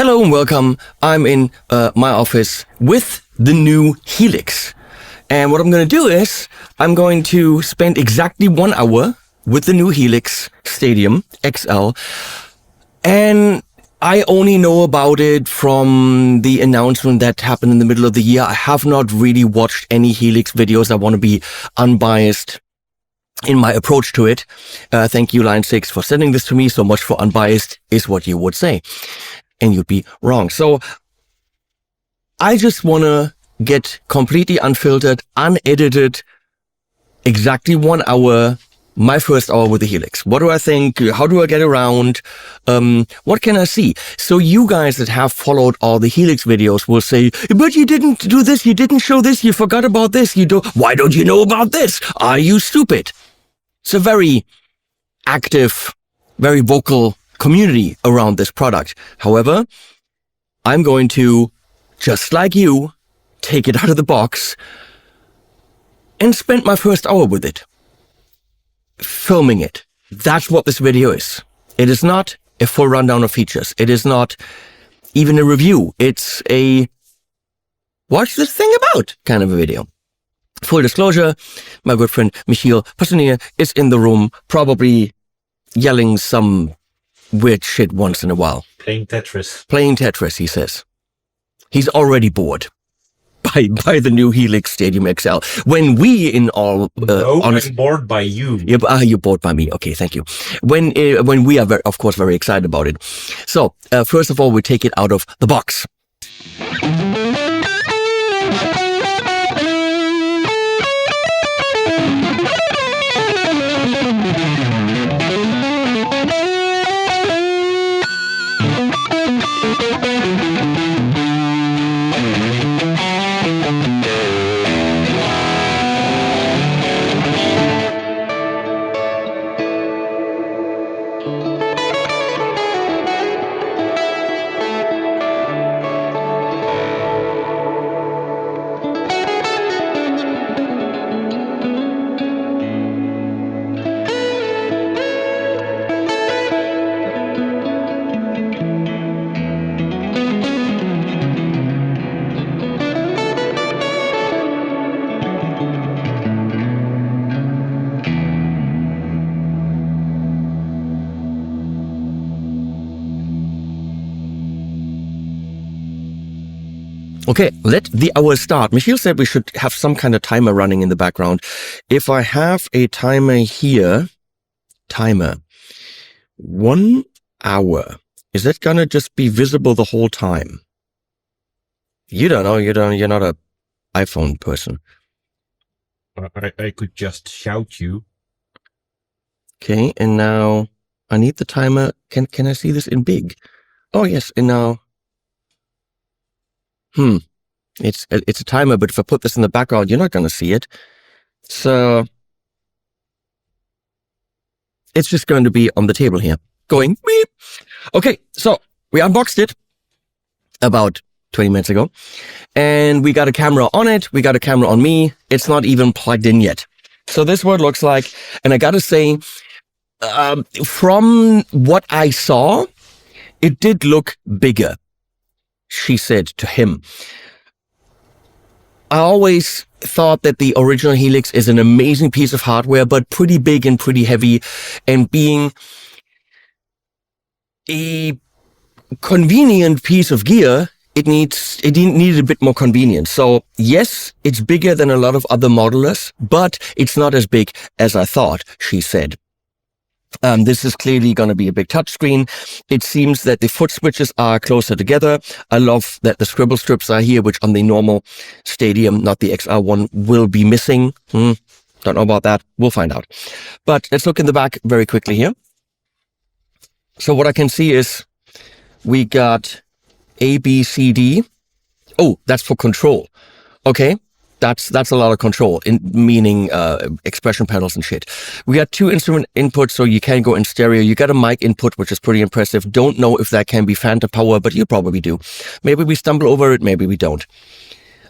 Hello and welcome. I'm in my office with the new Helix. And what I'm going to do is I'm going to spend exactly 1 hour with the new Helix Stadium XL. And I only know about it from the announcement that happened in the middle of the year. I have not really watched any Helix videos. I want to be unbiased in my approach to it. Thank you, Line 6, for sending this to me. So much for unbiased is what you would say. And you'd be wrong. So I just want to get completely unfiltered, unedited, exactly 1 hour, my first hour with the Helix. What do I think? How do I get around? What can I see? So you guys that have followed all the Helix videos will say, but you didn't do this, you didn't show this, you forgot about this, why don't you know about this? Are you stupid? It's a very active, very vocal community around this product. However, I'm going to, just like you, take it out of the box and spend my first hour with it, filming it. That's what this video is. It is not a full rundown of features. It is not even a review. It's a watch this thing about kind of a video. Full disclosure, my good friend Michiel Passonier is in the room, probably yelling some weird shit once in a while. Playing Tetris. Playing Tetris, he says. He's already bored by the new Helix Stadium XL. When we, in all I'm bored by you. Yeah, you're bored by me. Okay, thank you. When we are, of course, very excited about it. So, first of all, we take it out of the box. Okay, let the hour start. Michiel said we should have some kind of timer running in the background. If I have a timer here, 1 hour, is that gonna just be visible the whole time? You don't know, you're not a iPhone person. I could just shout you. Okay, and now I need the timer. Can I see this in big? Oh yes, and now it's a timer, but if I put this in the background, you're not going to see it. So it's just going to be on the table here, going beep. Okay, so we unboxed it about 20 minutes ago, and we got a camera on it. We got a camera on me. It's not even plugged in yet. So this is what it looks like. And I got to say, from what I saw, it did look bigger, she said to him. I always thought that the original Helix is an amazing piece of hardware, but pretty big and pretty heavy, and being a convenient piece of gear, it needed a bit more convenience. So yes, it's bigger than a lot of other modelers, but it's not as big as I thought, she said. This is clearly going to be a big touchscreen. It seems that the foot switches are closer together. I love that the scribble strips are here, which on the normal Stadium, not the XR one, will be missing. Don't know about that. We'll find out. But let's look in the back very quickly here. So what I can see is we got A, B, C, D. Oh, that's for control. Okay. That's a lot of control, meaning expression pedals and shit. We got 2 instrument inputs, so you can go in stereo. You got a mic input, which is pretty impressive. Don't know if that can be phantom power, but you probably do. Maybe we stumble over it, maybe we don't.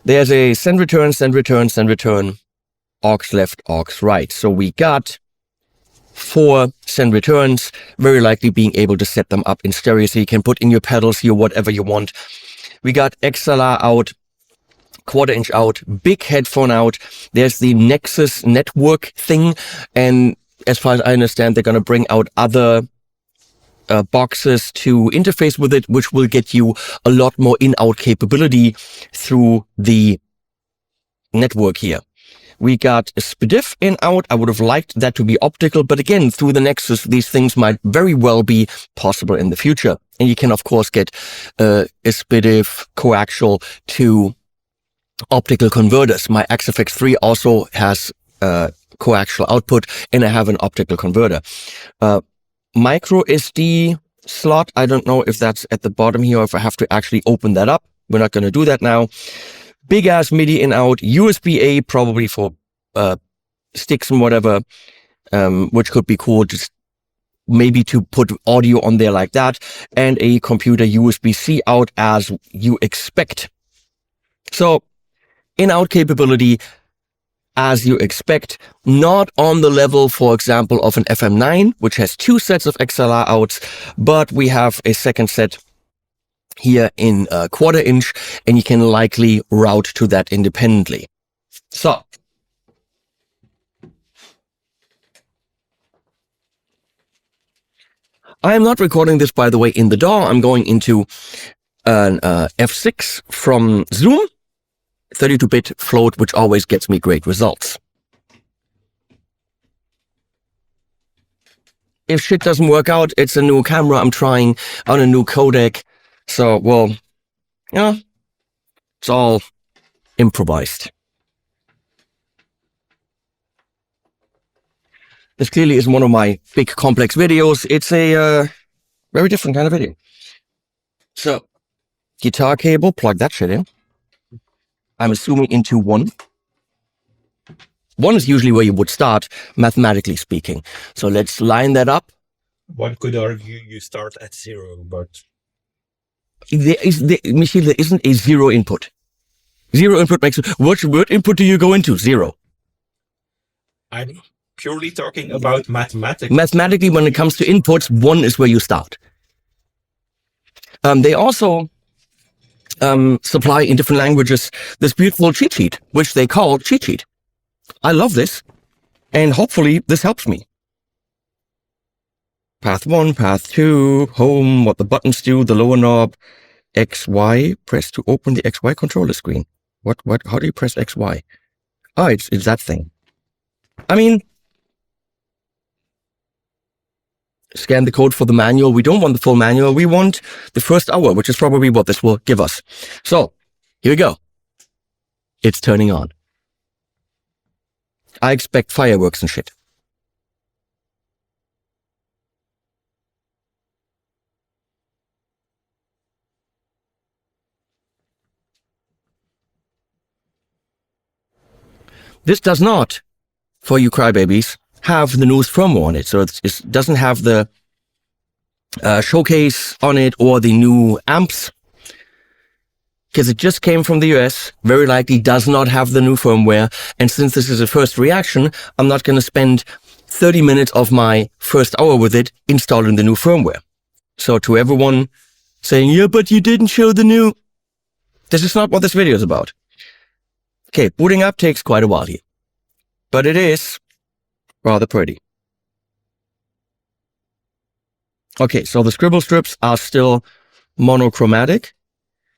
There's a send, return, aux left, aux right. So we got 4 send returns, very likely being able to set them up in stereo so you can put in your pedals here, whatever you want. We got XLR out, 1/4 inch out, big headphone out. There's the Nexus network thing, and as far as I understand, they're going to bring out other boxes to interface with it, which will get you a lot more in-out capability through the network here. We got a SPDIF in-out. I would have liked that to be optical, but again, through the Nexus, these things might very well be possible in the future. And you can, of course, get a SPDIF coaxial to optical converters. My XFX3 also has coaxial output, and I have an optical converter. Micro SD slot, I don't know if that's at the bottom here or if I have to actually open that up. We're not going to do that now. Big ass MIDI in out, USB-A probably for sticks and whatever, which could be cool, just maybe to put audio on there like that, and a computer USB-C out as you expect. So in-out capability as you expect, not on the level, for example, of an FM9, which has 2 sets of XLR outs, but we have a second set here in 1/4 inch, and you can likely route to that independently. So I am not recording this, by the way, in the DAW. I'm going into an F6 from Zoom, 32-bit float, which always gets me great results. If shit doesn't work out, it's a new camera I'm trying on a new codec. So, well, yeah, it's all improvised. This clearly isn't one of my big complex videos. It's a very different kind of video. So, guitar cable, plug that shit in. I'm assuming into 1. 1 is usually where you would start, mathematically speaking. So let's line that up. One could argue you start at 0, but Michiel, there isn't a 0 input. 0 input makes what input do you go into? 0. I'm purely talking about mathematics. Mathematically, when it comes to inputs, 1 is where you start. They also supply in different languages this beautiful cheat sheet, which they call cheat sheet. I love this, and hopefully this helps me. Path 1, path 2, home, what the buttons do, the lower knob, XY, press to open the XY controller screen. How do you press XY? Oh, it's that thing. I mean, scan the code for the manual. We don't want the full manual. We want the first hour, which is probably what this will give us. So, here we go. It's turning on. I expect fireworks and shit. This does not, for you crybabies, have the newest firmware on it. So it doesn't have the showcase on it or the new amps, because it just came from the US, very likely does not have the new firmware. And since this is a first reaction, I'm not going to spend 30 minutes of my first hour with it installing the new firmware. So to everyone saying, yeah, but you didn't show the new, this is not what this video is about. Okay, booting up takes quite a while here, but it is rather pretty. Okay, so the scribble strips are still monochromatic.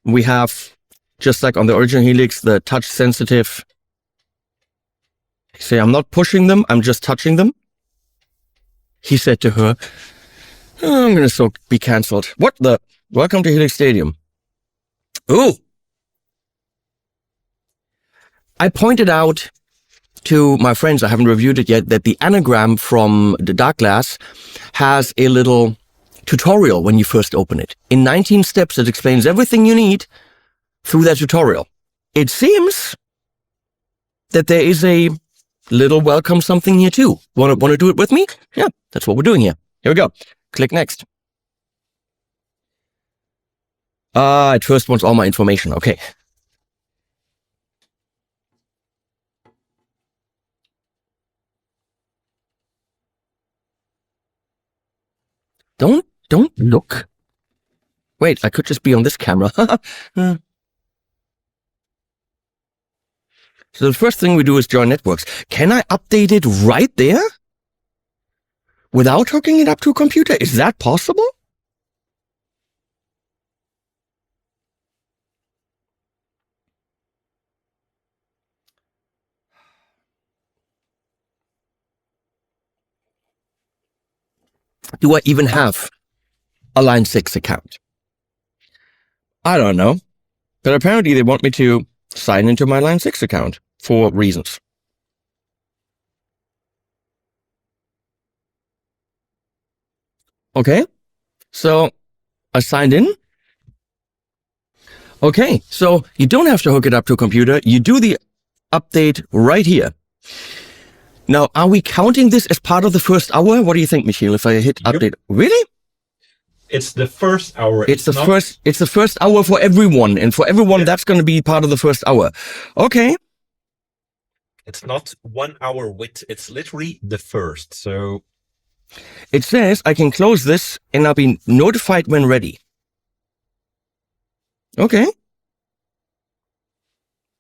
We have, just like on the original Helix, the touch sensitive. Say, I'm not pushing them, I'm just touching them. He said to her, oh, I'm going to be cancelled. What the? Welcome to Helix Stadium. Ooh. I pointed out to my friends, I haven't reviewed it yet, that the anagram from the Dark Glass has a little tutorial when you first open it. In 19 steps, it explains everything you need through that tutorial. It seems that there is a little welcome something here too. Want to do it with me? Yeah, that's what we're doing here. Here we go. Click next. It first wants all my information. Okay. Don't look. Wait, I could just be on this camera. So the first thing we do is join networks. Can I update it right there? Without hooking it up to a computer? Is that possible? Do I even have a Line 6 account? I don't know. But apparently they want me to sign into my Line 6 account for reasons. Okay, so I signed in. Okay, so you don't have to hook it up to a computer. You do the update right here. Now, are we counting this as part of the first hour? What do you think, Michiel, if I hit update? Really? It's the first hour. It's the first hour for everyone, and for everyone, that's going to be part of the first hour. Okay. It's not 1 hour with, it's literally the first. So it says I can close this and I'll be notified when ready. Okay.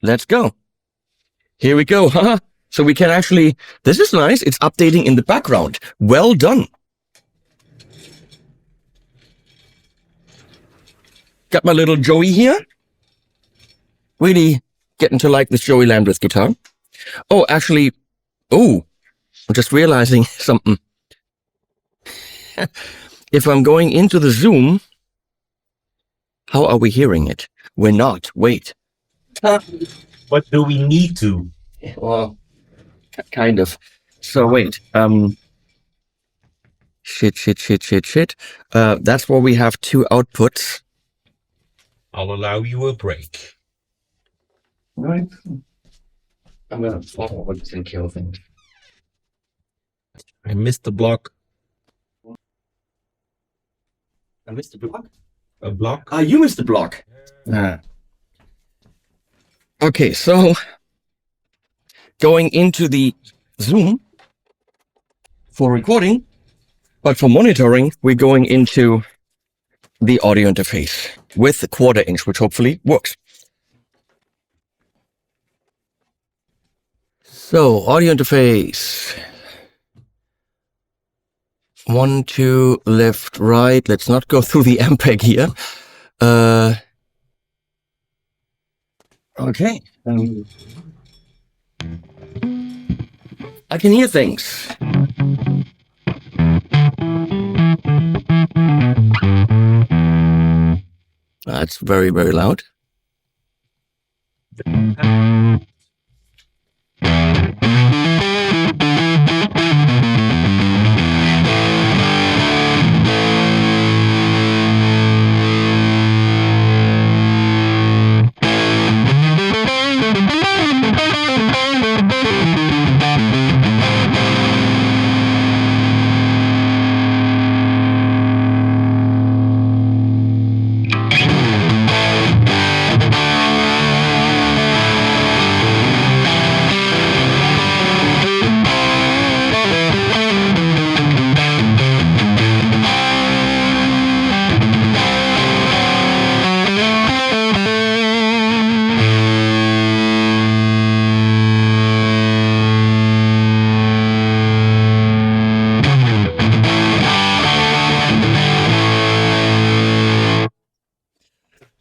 Let's go. Here we go. Haha. So we can actually, this is nice. It's updating in the background. Well done. Got my little Joey here. Really getting to like this Joey Landreth guitar. Oh, actually, I'm just realizing something. If I'm going into the Zoom, how are we hearing it? We're not. Wait. But do we need to? Well, kind of. So wait. Shit. That's where we have two outputs. I'll allow you a break. Right. I'm gonna forward and kill things. I missed the block. I missed the block? A block? Ah, you missed the block. Okay, so going into the Zoom for recording, but for monitoring, we're going into the audio interface with the 1/4 inch, which hopefully works. So, audio interface. 1, 2, left, right. Let's not go through the MPEG here. Okay. I can hear things. That's very, very loud.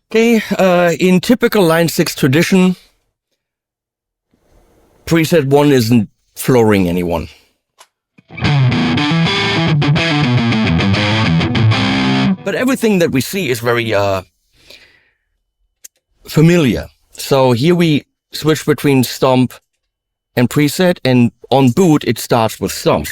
Okay, in typical Line 6 tradition, preset 1 isn't flooring anyone. But everything that we see is very familiar. So here we switch between stomp and preset, and on boot it starts with stomp.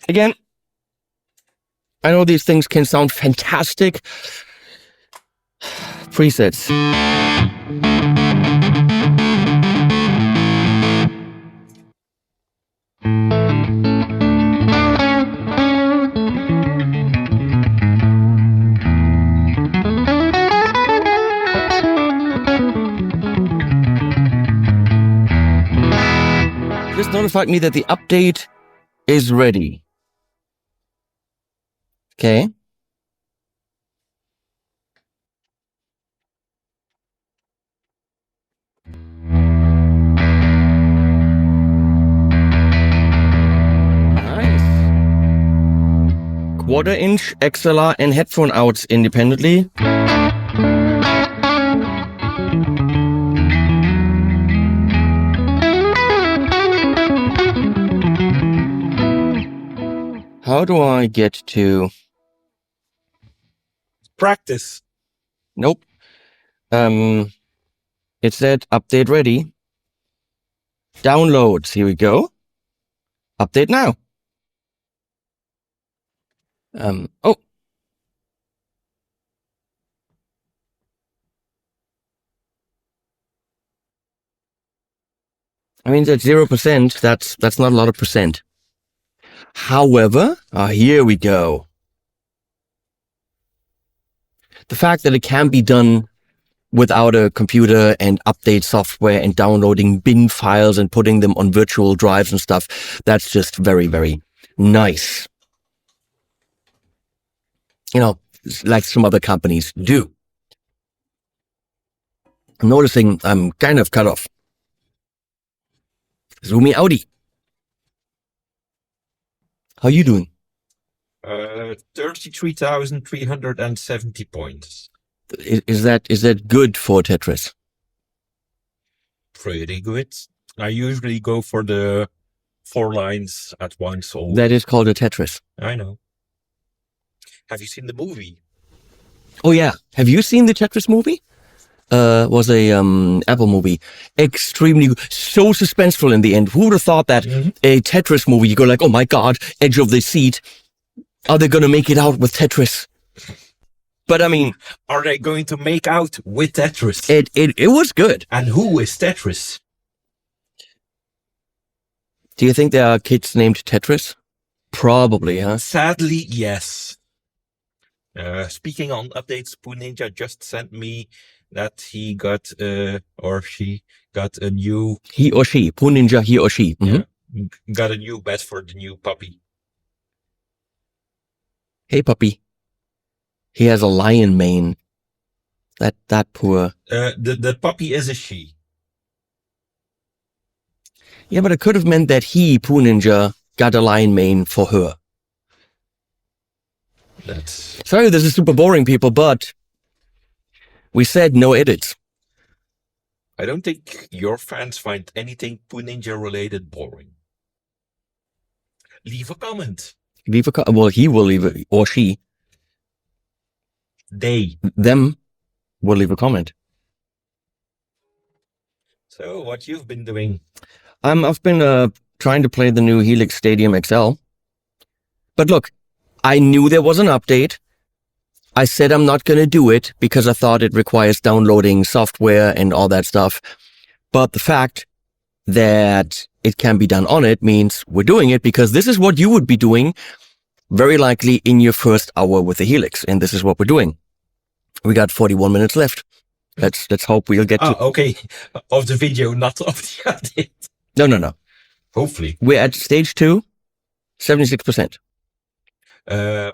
Again, I know these things can sound fantastic. Presets. Just notified me that the update is ready. Okay. Nice. Quarter-inch XLR and headphone outs independently. How do I get to... Practice. Nope. It said update ready. Downloads. Here we go. Update now. Oh. I mean, that's 0%. That's not a lot of percent. However, here we go. The fact that it can be done without a computer and update software and downloading bin files and putting them on virtual drives and stuff, that's just very, very nice. You know, like some other companies do. I'm noticing I'm kind of cut off. Zoomy outie. How you doing? 33,370 points. Is that good for Tetris? Pretty good. I usually go for the 4 lines at once. That is called a Tetris. I know. Have you seen the movie? Oh yeah. Have you seen the Tetris movie? Was a Apple movie. Extremely good. So suspenseful in the end. Who would have thought that a Tetris movie, you go like, oh my god, edge of the seat. Are they gonna make it out with Tetris? But I mean, are they going to make out with Tetris? It was good. And who is Tetris? Do you think there are kids named Tetris? Probably, huh? Sadly, yes. Speaking on updates, Poo Ninja just sent me that he got or she got a new... He or she. Poo Ninja, he or she. Yeah, got a new bed for the new puppy. Hey, puppy. He has a lion mane. That poor... The puppy is a she. Yeah, but it could have meant that he, Poo Ninja, got a lion mane for her. That's... Sorry, this is super boring, people, but we said no edits. I don't think your fans find anything Poo Ninja related boring. Leave a comment. Well, he will leave it, or she. Them will leave a comment. So, what you've been doing? I've been trying to play the new Helix Stadium XL. But look, I knew there was an update. I said I'm not going to do it because I thought it requires downloading software and all that stuff. But the fact that it can be done on it means we're doing it because this is what you would be doing very likely in your first hour with the Helix. And this is what we're doing. We got 41 minutes left. Let's hope we'll get to... okay. Of the video, not of the update. No. Hopefully. We're at stage 2, 76%.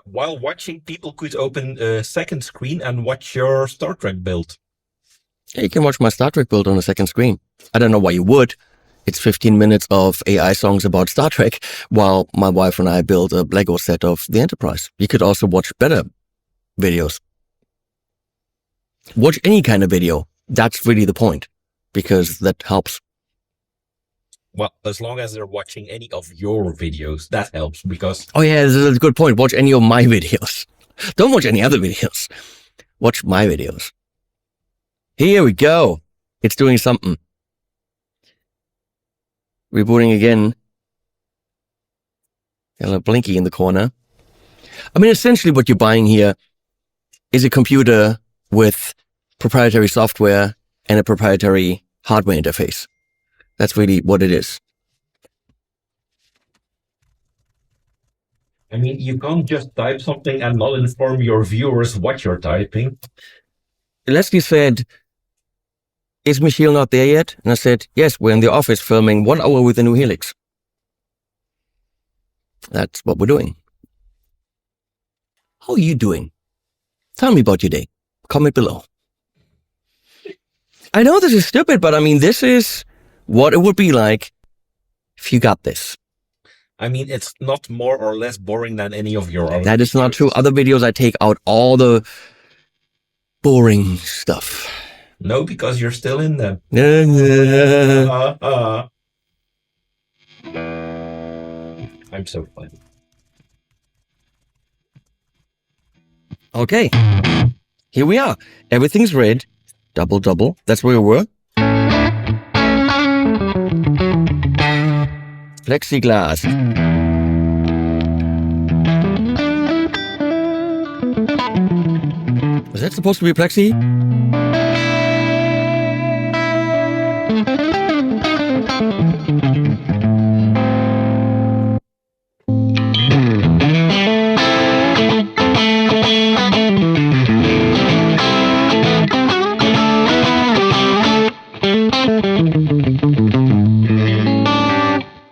While watching, people could open a second screen and watch your Star Trek build. Yeah, you can watch my Star Trek build on a second screen. I don't know why you would. It's 15 minutes of AI songs about Star Trek while my wife and I build a Lego set of the Enterprise. You could also watch better videos. Watch any kind of video. That's really the point, because that helps. Well, as long as they're watching any of your videos, that helps because... Oh yeah, this is a good point. Watch any of my videos. Don't watch any other videos. Watch my videos. Here we go. It's doing something. Rebooting again. A little blinky in the corner. I mean, essentially what you're buying here is a computer with proprietary software and a proprietary hardware interface. That's really what it is. I mean, you can't just type something and not inform your viewers what you're typing. Leslie said, "Is Michiel not there yet?" And I said, "Yes, we're in the office filming 1 hour with the new Helix." That's what we're doing. How are you doing? Tell me about your day. Comment below. I know this is stupid, but I mean, this is what it would be like if you got this. I mean, it's not more or less boring than any of your other That is not true. videos. Other videos, I take out all the boring stuff. No, because you're still in them. I'm so funny. Okay, here we are. Everything's red. Double, double. That's where we were. Plexiglass. Was that supposed to be plexi?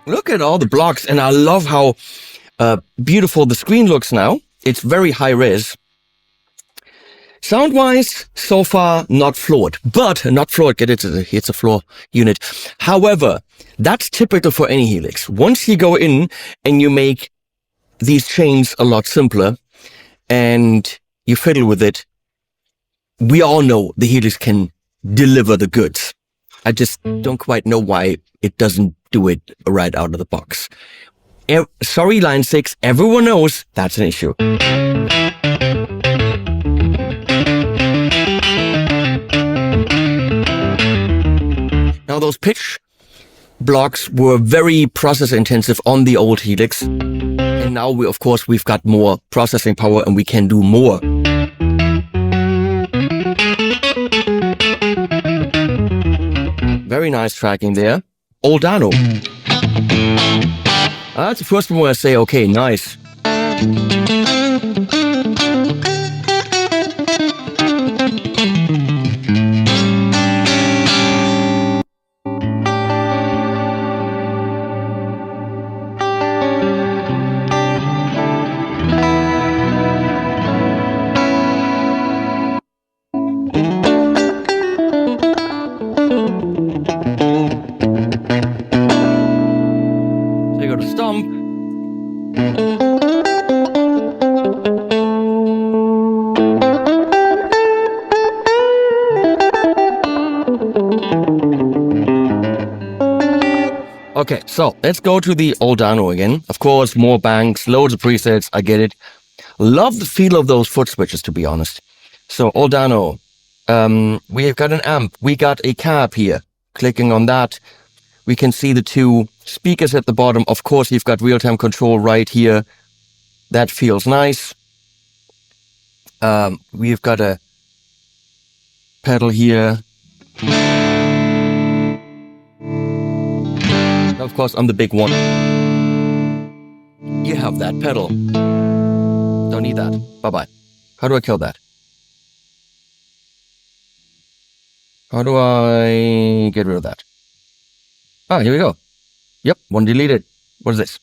Look at all the blocks, and I love how beautiful the screen looks now. It's very high res. Sound-wise, so far, not flawed. But, not flawed, get it, it's a floor unit. However, that's typical for any Helix. Once you go in and you make these chains a lot simpler, and you fiddle with it, we all know the Helix can deliver the goods. I just don't quite know why it doesn't do it right out of the box. Sorry, Line 6, everyone knows that's an issue. Now, those pitch blocks were very process intensive on the old Helix. And now, we've got more processing power and we can do more. Very nice tracking there. Oldano. That's the first one where I say, okay, nice. Okay, so let's go to the Oldano again. Of course, more banks, loads of presets, I get it. Love the feel of those foot switches, to be honest. So, Oldano, we have got an amp. We got a cab here. Clicking on that, we can see the two speakers at the bottom. Of course, you've got real-time control right here. That feels nice. We've got a pedal here. Of course, I'm the big one. You have that pedal. Don't need that. Bye-bye. How do I kill that? How do I get rid of that? Ah, here we go. Yep, one deleted. What is this?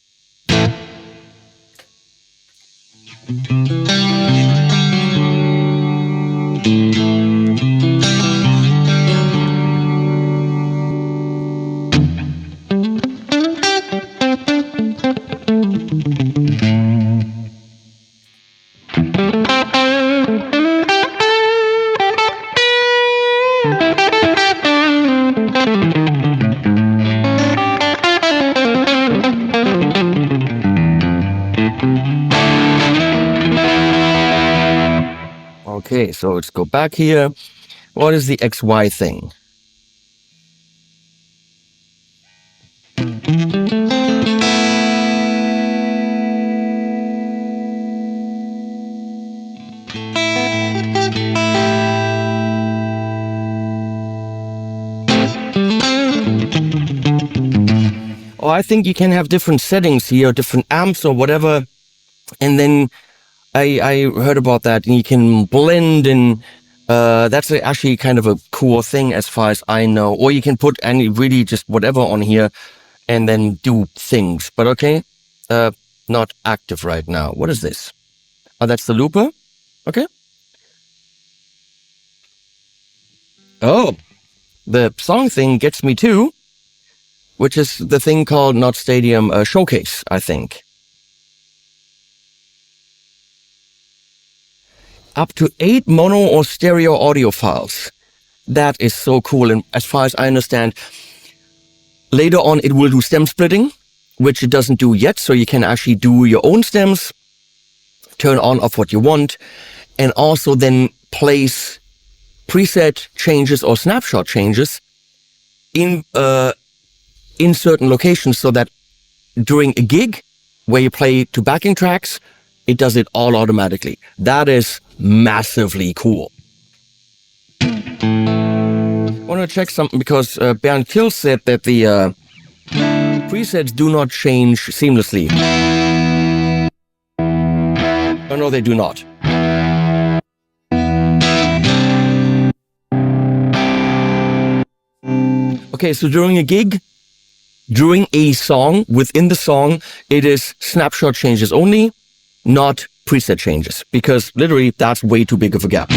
Okay, so let's go back here. What is the XY thing? or I think you can have different settings here, different amps or whatever. And then I heard about that, and you can blend, and that's actually kind of a cool thing as far as I know. Or you can put any really just whatever on here and then do things. But okay, not active right now. What is this? Oh, that's the looper? Okay. Oh, the song thing gets me too, which is the thing called Not Stadium Showcase, I think. Up to 8 mono or stereo audio files. That is so cool. And as far as I understand, later on it will do stem splitting, which it doesn't do yet. So you can actually do your own stems, turn on off what you want, and also then place preset changes or snapshot changes in certain locations, so that during a gig where you play to backing tracks, it does it all automatically. That is massively cool. I want to check something because Bernd Kill said that the presets do not change seamlessly. Oh, no, they do not. Okay, so during a gig, during a song, within the song, it is snapshot changes only, not preset changes, because literally that's way too big of a gap.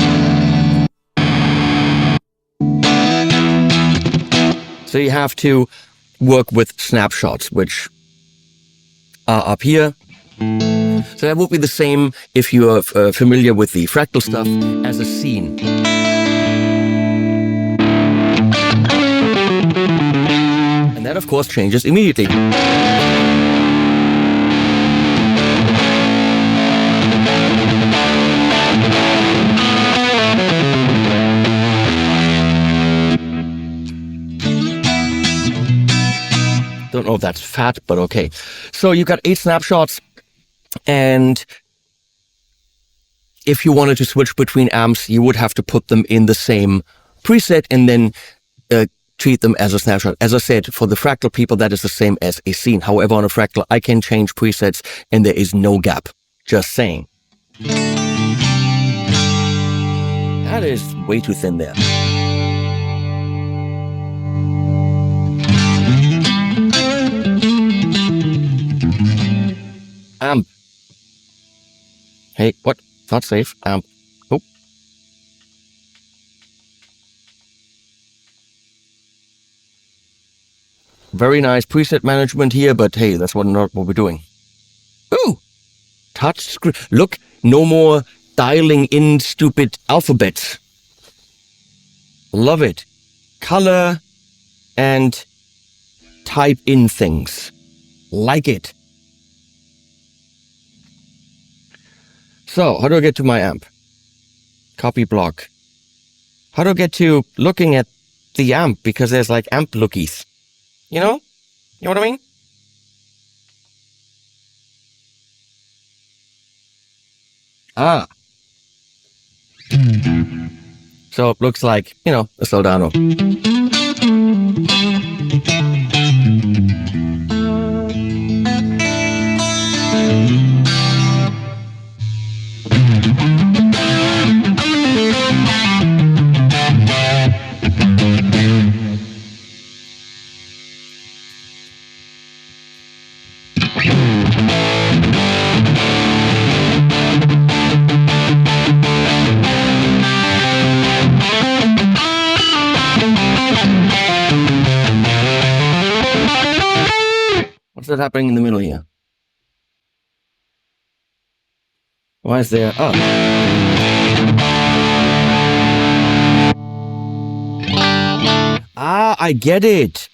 So you have to work with snapshots, which are up here. So that would be the same if you are familiar with the fractal stuff as a scene. And that, of course, changes immediately. Don't know if that's fat, but okay. So you've got 8 snapshots, and if you wanted to switch between amps, you would have to put them in the same preset and then treat them as a snapshot. As I said, for the fractal people, that is the same as a scene. However, on a fractal, I can change presets and there is no gap. Just saying. That is way too thin there. Amp. Hey, what? Not safe. Amp. Oh. Very nice preset management here, but hey, that's not what we're doing. Ooh! Touch screen. Look, no more dialing in stupid alphabets. Love it. Color and type in things. Like it. So, how do I get to my amp? Copy block. How do I get to looking at the amp? Because there's like amp lookies. You know? You know what I mean? Ah. So it looks like, you know, a Soldano. What's that happening in the middle here? Why is there... Oh. Ah, I get it.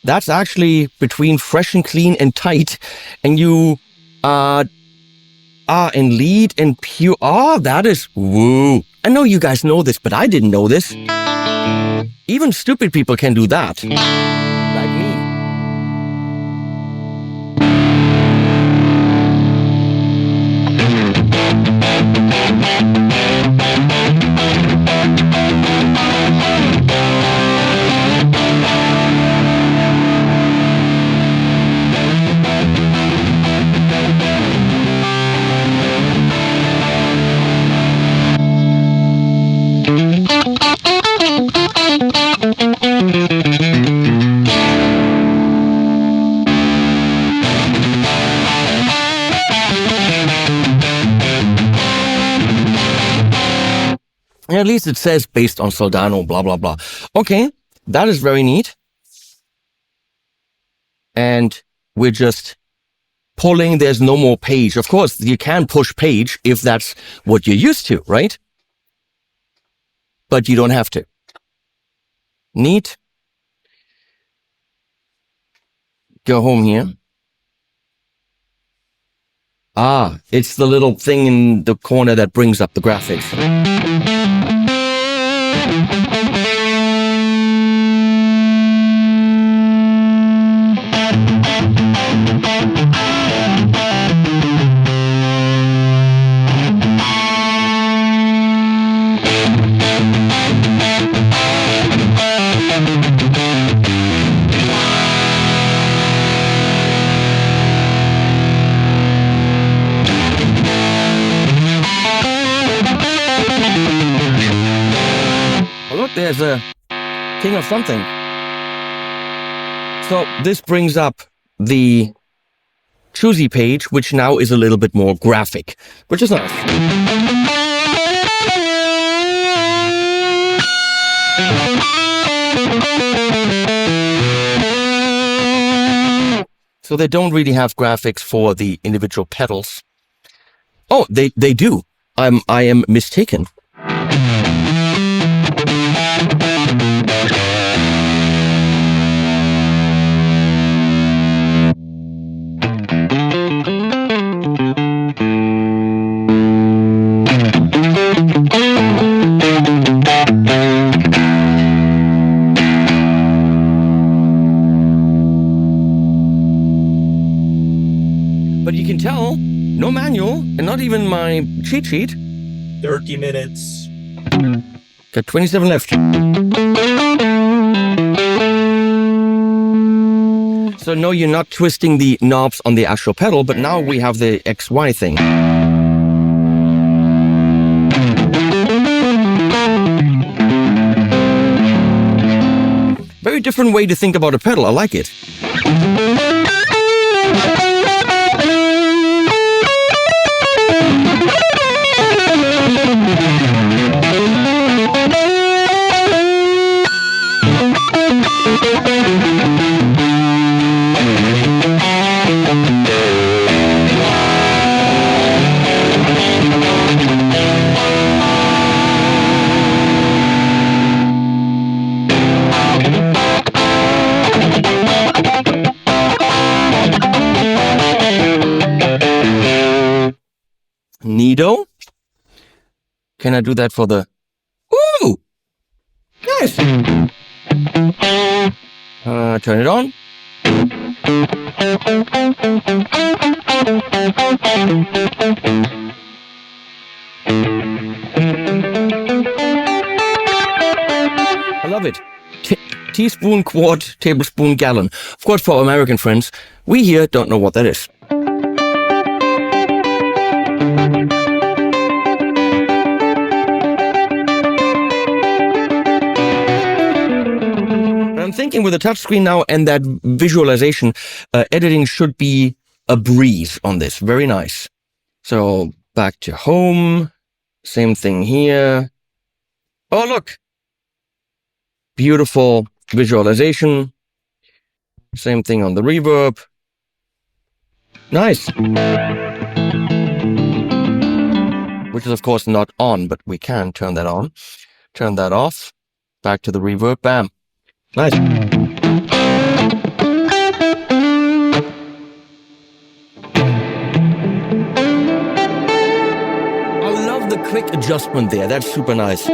That's actually between fresh and clean and tight. And you... and lead and pure... Oh, that is... Woo. I know you guys know this, but I didn't know this. Even stupid people can do that. Like me. And at least it says based on Soldano, blah, blah, blah. Okay, that is very neat. And we're just pulling. There's no more page. Of course, you can push page if that's what you're used to, right? But you don't have to. Neat. Go home here. Ah, it's the little thing in the corner that brings up the graphics. There's a king of something. So this brings up the choosy page, which now is a little bit more graphic, which is nice. So they don't really have graphics for the individual pedals. Oh, they do. I am mistaken. But you can tell, no manual, and not even my cheat sheet. 30 minutes. Got 27 left. So no, you're not twisting the knobs on the actual pedal, but now we have the XY thing. Very different way to think about a pedal. I like it. Neato. Can I do that for the... Ooh! Nice! Turn it on. I love it. Teaspoon, quart, tablespoon, gallon. Of course, for our American friends, we here don't know what that is. I'm thinking with the touchscreen now and that visualization, editing should be a breeze on this. Very nice. So back to home. Same thing here. Oh, look. Beautiful visualization. Same thing on the reverb. Nice. Which is, of course, not on, but we can turn that on. Turn that off. Back to the reverb. Bam. Nice. I love the quick adjustment there. That's super nice.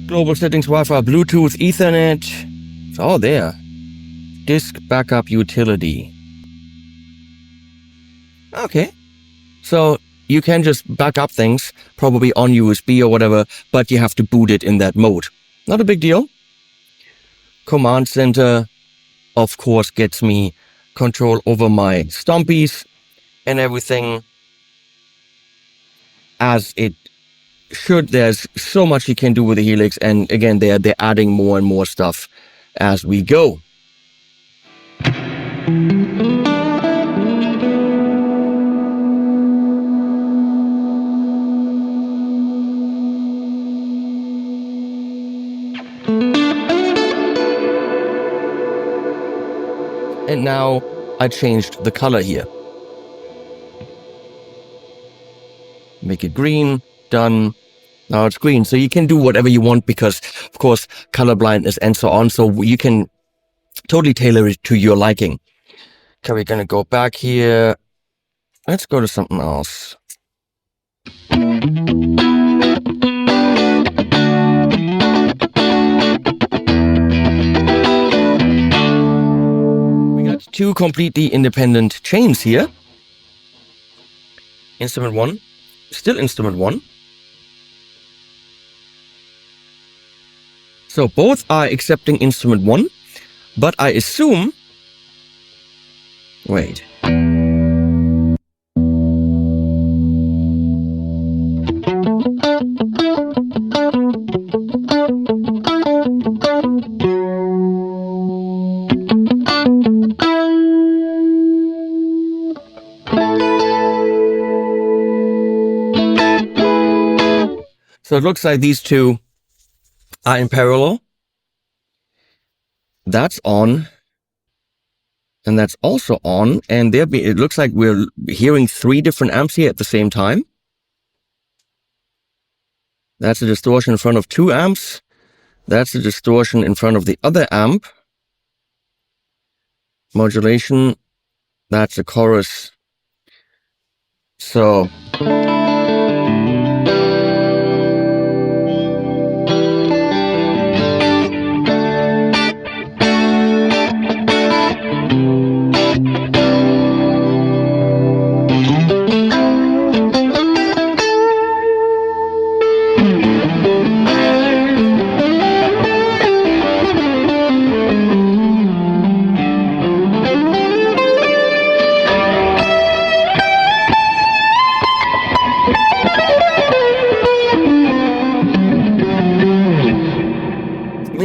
Global settings, Wi-Fi, Bluetooth, Ethernet, It's all there. Disk backup utility. Okay. So you can just back up things, probably on USB or whatever, but you have to boot it in that mode. Not a big deal. Command Center, of course, gets me control over my stompies and everything as it should. There's so much you can do with the Helix, and again, they're adding more and more stuff as we go. And now I changed the color here. Make it green, done. Now it's green. So you can do whatever you want because, of course, color blindness and so on. So you can totally tailor it to your liking. Okay, we're going to go back here. Let's go to something else. Two completely independent chains here. Instrument 1, still instrument 1. So both are accepting instrument 1, but I assume... Wait. So it looks like these two are in parallel. That's on. And that's also on. And it looks like we're hearing 3 different amps here at the same time. That's a distortion in front of 2 amps. That's a distortion in front of the other amp. Modulation. That's a chorus. So...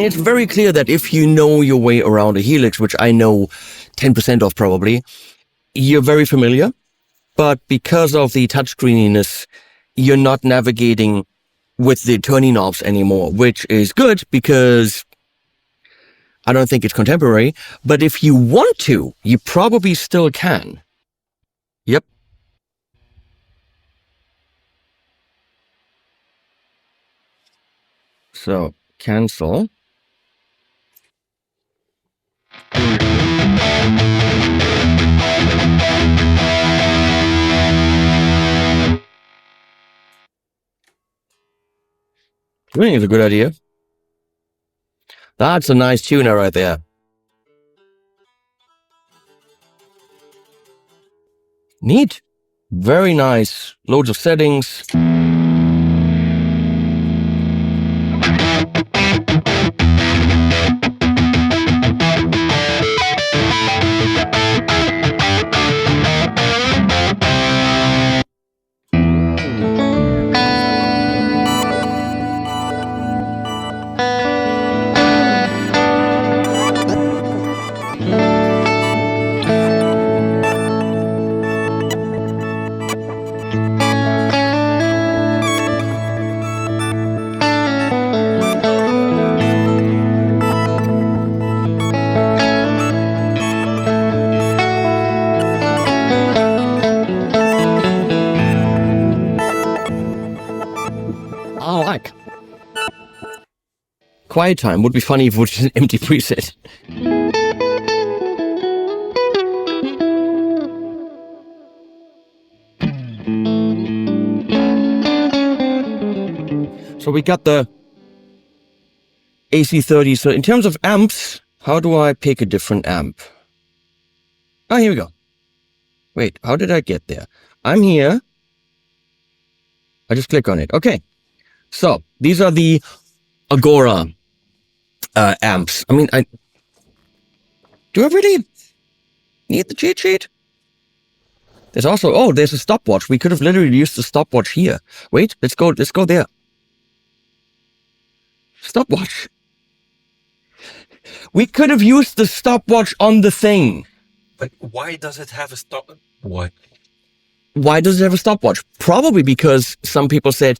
it's very clear that if you know your way around a Helix, which I know 10% of probably, you're very familiar. But because of the touchscreeniness, you're not navigating with the turning knobs anymore, which is good because I don't think it's contemporary. But if you want to, you probably still can. Yep. So, cancel. I think it's a good idea. That's a nice tuner right there. Neat. Very nice. Loads of settings. Quiet time would be funny if it was an empty preset. So we got the AC30. So in terms of amps, How do I pick a different amp? Ah, here we go. Wait, how did I get there? I'm here. I just click on it. Okay. So these are the Agora amps. I mean, do I really need the cheat sheet? There's also, there's a stopwatch. We could have literally used the stopwatch here. Wait, let's go there. Stopwatch. We could have used the stopwatch on the thing. But why does it have a stop? What? Why does it have a stopwatch? Probably because some people said,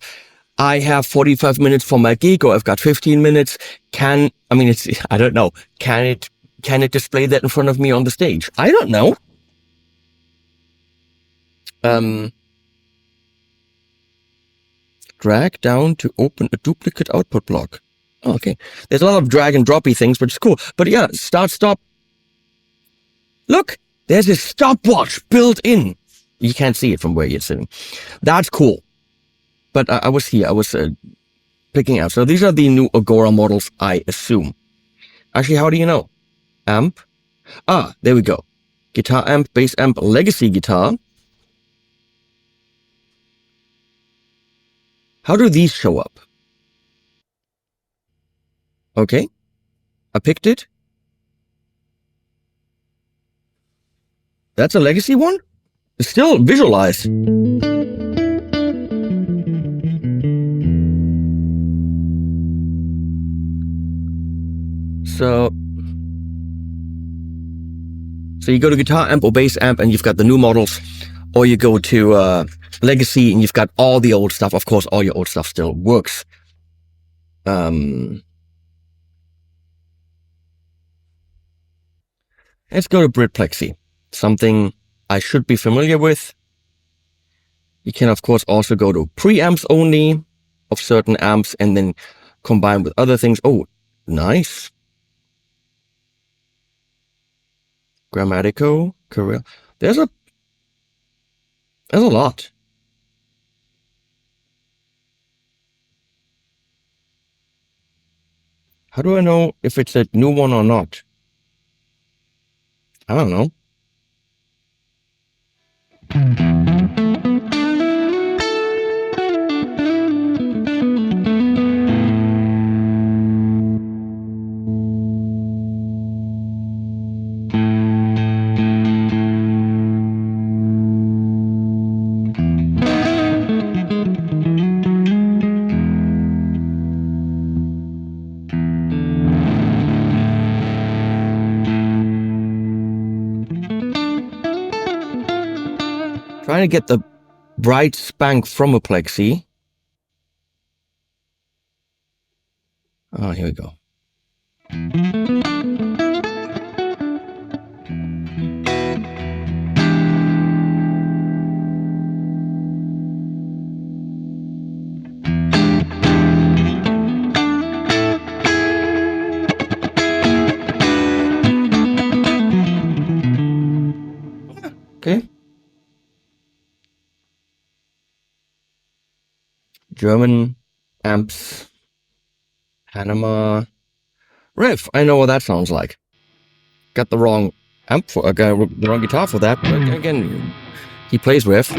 I have 45 minutes for my gig, or I've got 15 minutes. I don't know. Can it display that in front of me on the stage? I don't know. Drag down to open a duplicate output block. Oh, okay. There's a lot of drag and droppy things, which is cool. But yeah, start, stop. Look, there's a stopwatch built in. You can't see it from where you're sitting. That's cool. But I was picking out. So these are the new Agora models, I assume. Actually, how do you know? Amp. Ah, there we go. Guitar amp, bass amp, legacy guitar. How do these show up? Okay. I picked it. That's a legacy one? It's still visualized. So you go to guitar amp or bass amp and you've got the new models, or you go to legacy and you've got all the old stuff. Of course, all your old stuff still works. Let's go to Britplexi, something I should be familiar with. You can, of course, also go to preamps only of certain amps and then combine with other things. Oh, nice. Grammatico, Corel. There's a lot. How do I know if it's a new one or not? I don't know. Trying to get the bright spank from a plexi. Oh, here we go. Okay. German amps. Panama. Riff. I know what that sounds like. Got the wrong amp for the wrong guitar for that. But again, he plays riff.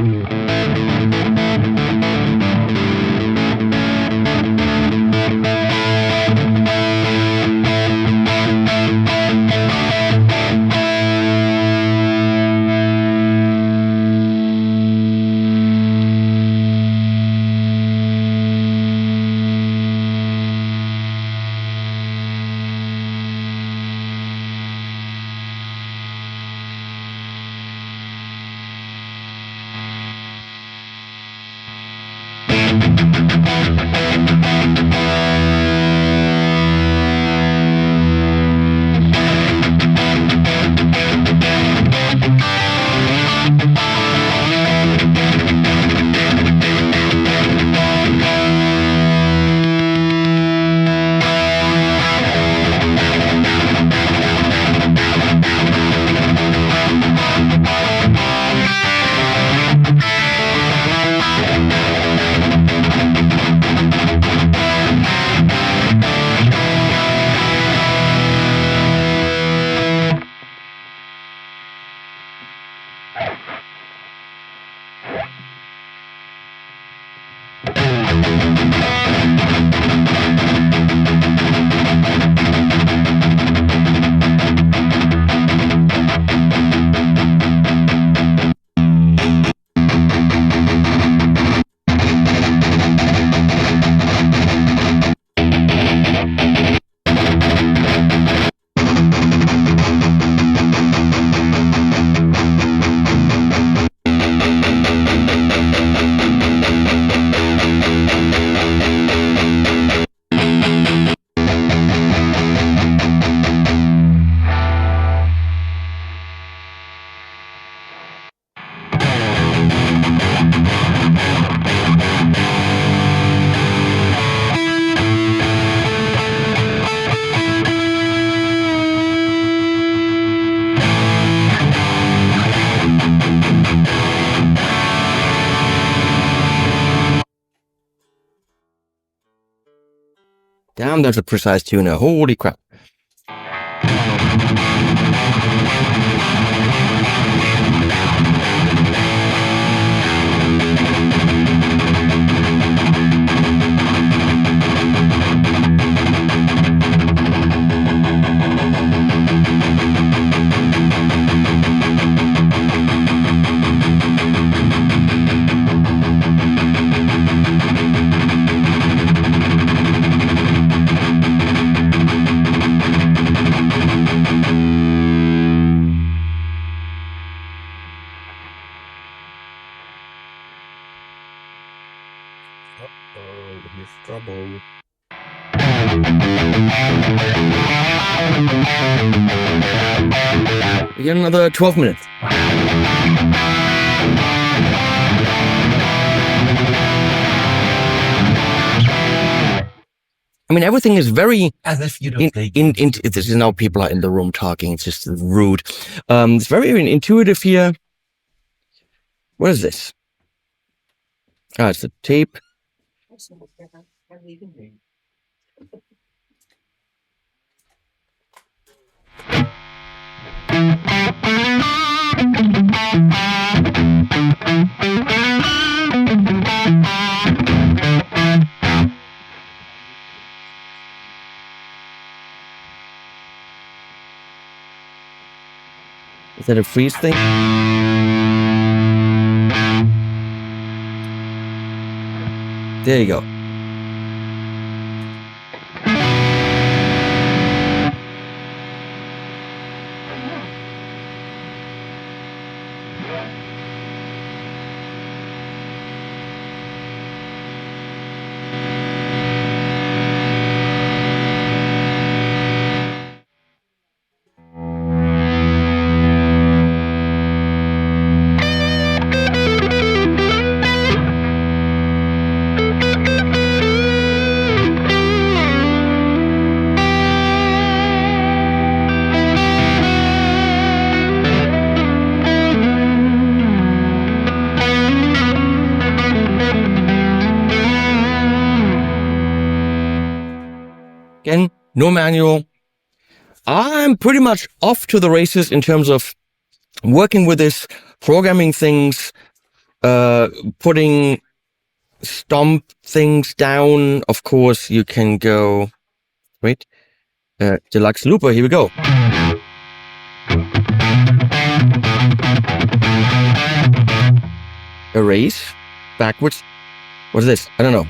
Damn, that's a precise tuner. Holy crap. Uh-oh, here's trouble. We get another 12 minutes. I mean, everything is very. As if you don't play this is now people are in the room talking. It's just rude. It's very intuitive here. What is this? Ah, it's the tape. Is that a freeze thing? There you go. Again, no manual. I'm pretty much off to the races in terms of working with this, programming things, putting stomp things down. Of course, you can go, wait, deluxe looper, here we go. Erase, backwards. What is this? I don't know.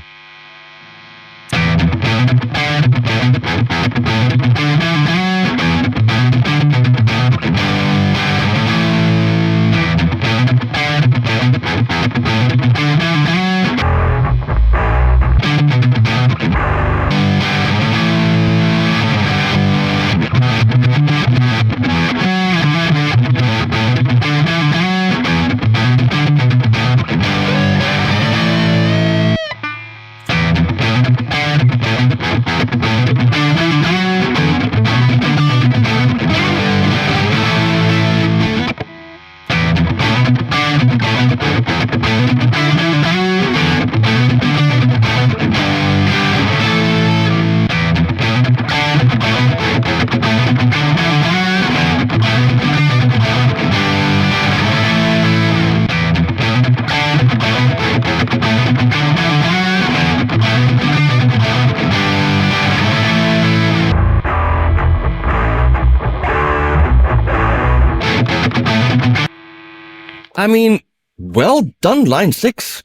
I mean, well done, line 6.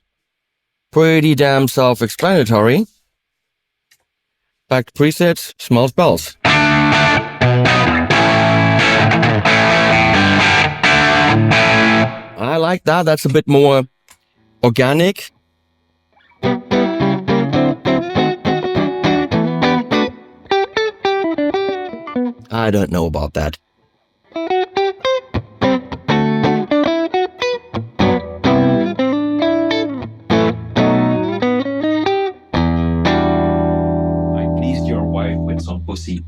Pretty damn self-explanatory. Back to presets, smells bells. I like that. That's a bit more organic. I don't know about that. Some pussy.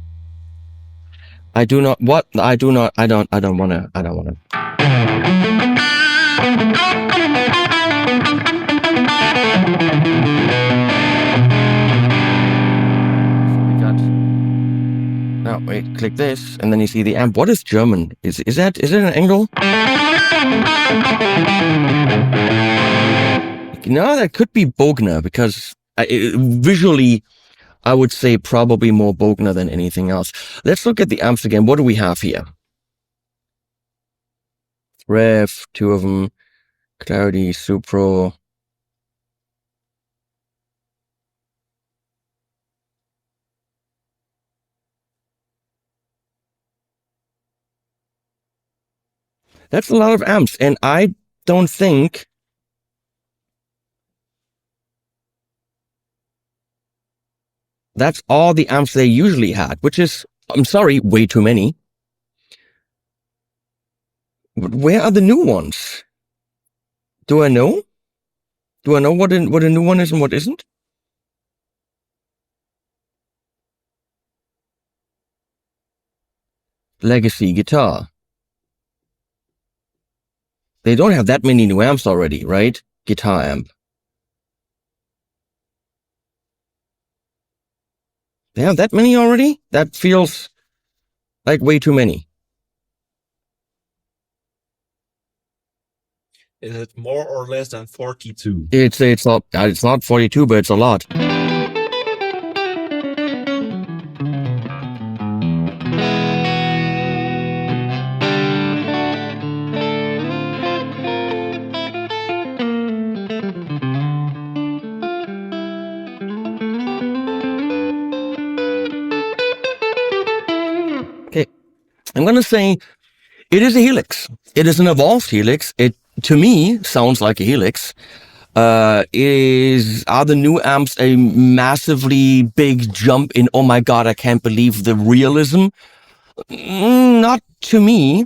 I do not. What? I do not. I don't wanna. Now wait, click this, and then you see the amp. What is German? Is it an angle? No, that could be Bogner, because visually, I would say probably more Bogner than anything else. Let's look at the amps again. What do we have here? Rev, two of them. Clarity, Supro. That's a lot of amps, and I don't think that's all the amps they usually had, which is, I'm sorry, way too many. But where are the new ones? Do I know? Do I know what a new one is and what isn't? Legacy guitar. They don't have that many new amps already, right? Guitar amp. They have that many already? That feels like way too many. Is it more or less than 42? It's not 42, but it's a lot. Okay, I'm gonna say it is a Helix. It is an evolved Helix. It, to me, sounds like a Helix. Are the new amps a massively big jump in, oh my god, I can't believe the realism? Not to me,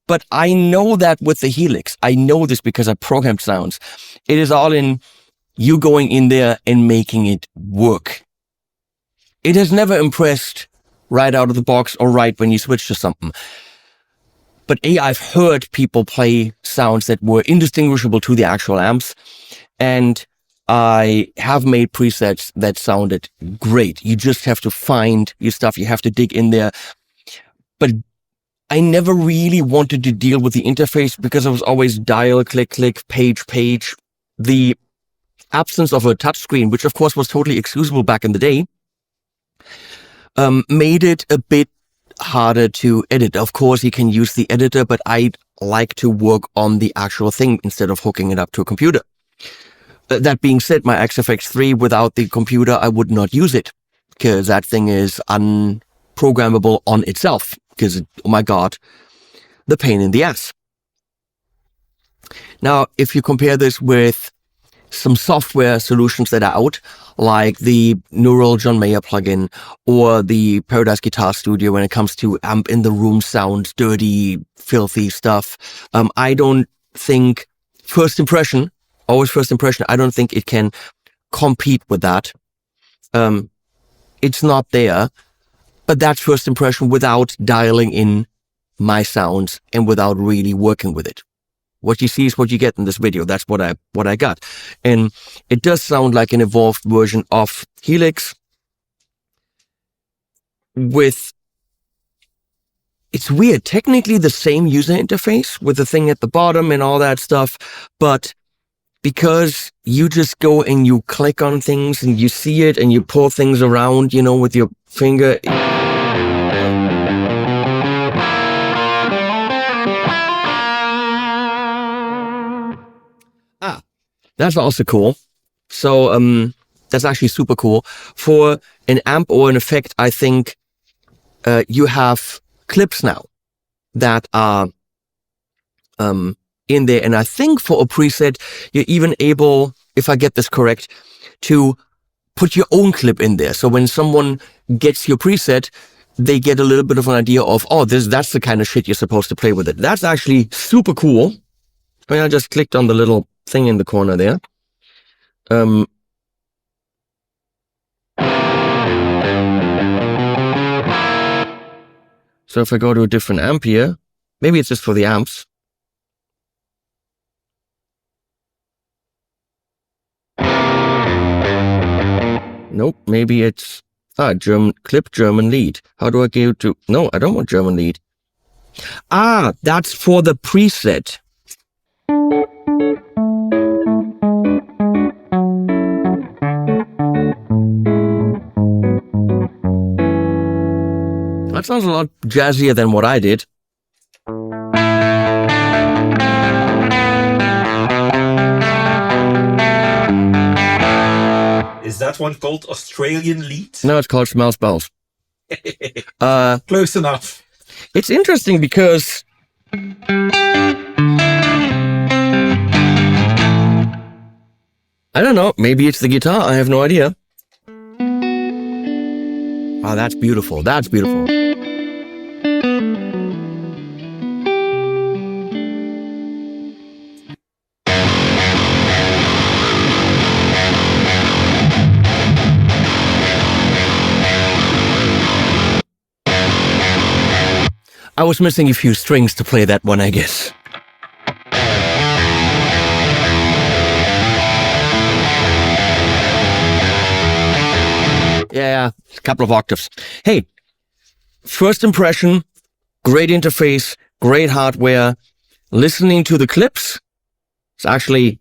but I know that with the Helix. I know this because I programmed sounds. It is all in you going in there and making it work. It has never impressed right out of the box or right when you switch to something. But I've heard people play sounds that were indistinguishable to the actual amps, and I have made presets that sounded great. You just have to find your stuff. You have to dig in there. But I never really wanted to deal with the interface because it was always dial, click, click, page, page. The absence of a touchscreen, which of course was totally excusable back in the day, made it a bit harder to edit. Of course, you can use the editor, but I like to work on the actual thing instead of hooking it up to a computer. That being said, my XFX3 without the computer, I would not use it because that thing is unprogrammable on itself. Because, oh my god, the pain in the ass. Now, if you compare this with some software solutions that are out, like the Neural John Mayer plugin or the Paradise Guitar Studio when it comes to amp in the room sound, dirty, filthy stuff, I don't think always first impression, I don't think it can compete with that. It's not there, but that's first impression without dialing in my sounds and without really working with it. What you see is what you get in this video. That's what I got. And it does sound like an evolved version of Helix with, it's weird, technically the same user interface with the thing at the bottom and all that stuff, but because you just go and you click on things and you see it and you pull things around, with your finger. That's also cool. So, that's actually super cool. For an amp or an effect, I think, you have clips now that are, in there. And I think for a preset, you're even able, if I get this correct, to put your own clip in there. So when someone gets your preset, they get a little bit of an idea of, oh, that's the kind of shit you're supposed to play with it. That's actually super cool. I mean, I just clicked on the little thing in the corner there. So if I go to a different amp here, maybe it's just for the amps. Nope, maybe it's German clip, German lead. How do I go to... No, I don't want German lead. That's for the preset. That sounds a lot jazzier than what I did. Is that one called Australian lead? No, it's called Smells Bells. Close enough. It's interesting because I don't know, maybe it's the guitar, I have no idea. Oh, that's beautiful. That's beautiful. I was missing a few strings to play that one, I guess. Yeah, a couple of octaves. Hey, first impression, great interface, great hardware. Listening to the clips, it's actually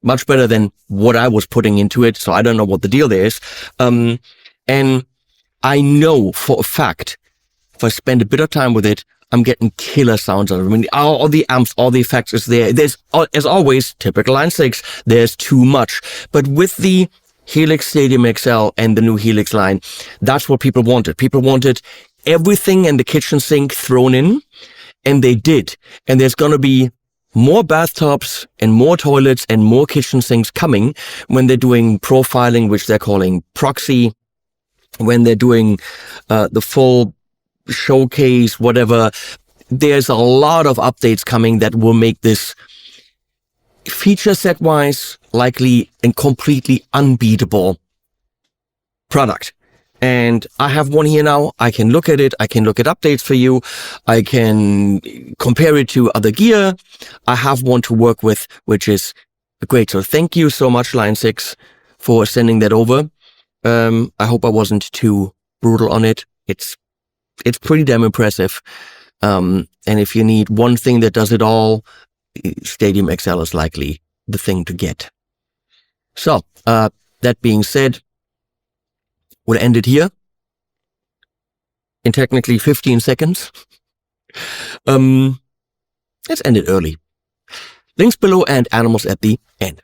much better than what I was putting into it, so I don't know what the deal there is. And I know for a fact, if I spend a bit of time with it, I'm getting killer sounds out of it. I mean, all the amps, all the effects is there. There's, as always, typical Line 6, there's too much. But with the Helix Stadium XL and the new Helix line, that's what people wanted. People wanted everything and the kitchen sink thrown in, and they did. And there's going to be more bathtubs and more toilets and more kitchen sinks coming when they're doing profiling, which they're calling proxy, when they're doing the full showcase, whatever. There's a lot of updates coming that will make this feature set wise likely and completely unbeatable product. And I have one here now. I can look at it. I can look at updates for you. I can compare it to other gear. I have one to work with, which is great. So thank you so much, Line 6, for sending that over. I hope I wasn't too brutal on it. It's pretty damn impressive. And if you need one thing that does it all, Stadium XL is likely the thing to get. So, that being said, we'll end it here in technically 15 seconds. Let's end it early. Links below and animals at the end.